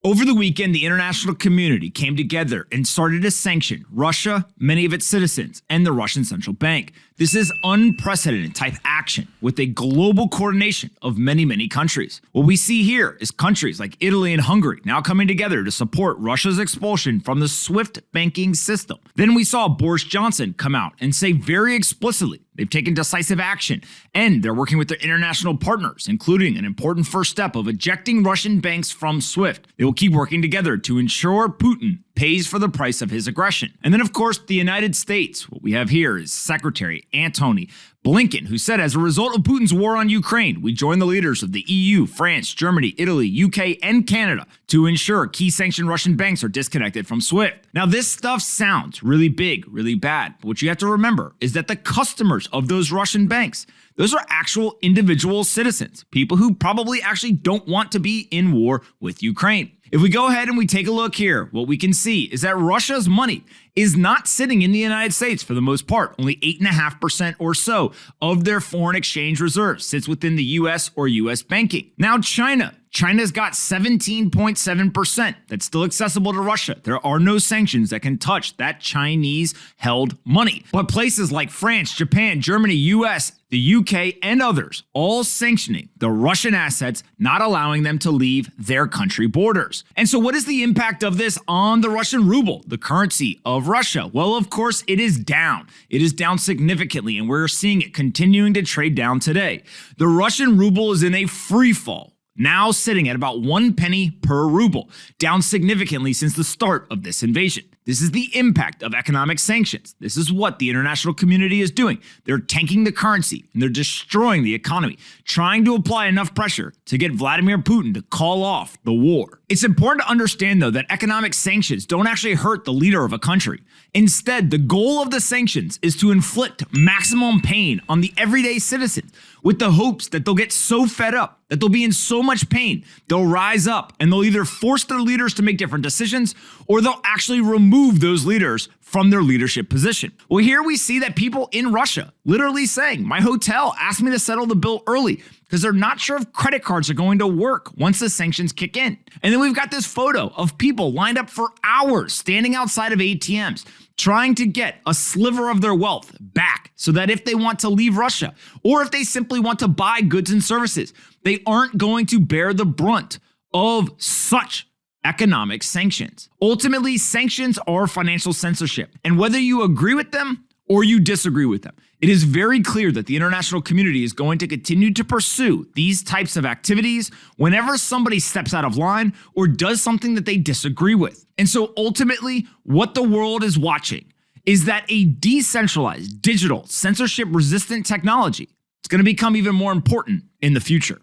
Over the weekend, the international community came together and started to sanction Russia, many of its citizens, and the Russian central bank. This is unprecedented type action with a global coordination of many countries. What we see here is countries like Italy and Hungary now coming together to support Russia's expulsion from the SWIFT banking system. Then we saw Boris Johnson come out and say very explicitly they've taken decisive action and they're working with their international partners, including an important first step of ejecting Russian banks from SWIFT. They will keep working together to ensure Putin pays for the price of his aggression. And then, of course, the United States. What we have here is Secretary Antony Blinken, who said, as a result of Putin's war on Ukraine, we join the leaders of the EU, France, Germany, Italy, UK, and Canada to ensure key sanctioned Russian banks are disconnected from SWIFT. Now, this stuff sounds really big, really bad, but what you have to remember is that the customers of those Russian banks, those are actual individual citizens, people who probably actually don't want to be in war with Ukraine. If we go ahead and we take a look here, what we can see is that Russia's money is not sitting in the United States for the most part. Only 8.5% or so of their foreign exchange reserves sits within the US or US banking. Now, China's got 17.7% that's still accessible to Russia. There are no sanctions that can touch that Chinese-held money. But places like France, Japan, Germany, US, the UK, and others all sanctioning the Russian assets, not allowing them to leave their country borders. And so what is the impact of this on the Russian ruble, the currency of Russia? Well, of course, it is down. It is down significantly, and we're seeing it continuing to trade down today. The Russian ruble is in a free fall, now sitting at about 1 penny per ruble, down significantly since the start of this invasion. This is the impact of economic sanctions. This is what the international community is doing. They're tanking the currency and they're destroying the economy, trying to apply enough pressure to get Vladimir Putin to call off the war. It's important to understand, though, that economic sanctions don't actually hurt the leader of a country. Instead, the goal of the sanctions is to inflict maximum pain on the everyday citizen, with the hopes that they'll get so fed up, that they'll be in so much pain, they'll rise up and they'll either force their leaders to make different decisions or they'll actually remove those leaders from their leadership position. Well, here we see that people in Russia literally saying, my hotel asked me to settle the bill early because they're not sure if credit cards are going to work once the sanctions kick in. And then we've got this photo of people lined up for hours standing outside of ATMs, trying to get a sliver of their wealth back so that if they want to leave Russia or if they simply want to buy goods and services, they aren't going to bear the brunt of such economic sanctions. Ultimately, sanctions are financial censorship, and whether you agree with them or you disagree with them, it is very clear that the international community is going to continue to pursue these types of activities whenever somebody steps out of line or does something that they disagree with. And so ultimately, what the world is watching is that a decentralized, digital, censorship-resistant technology is going to become even more important in the future.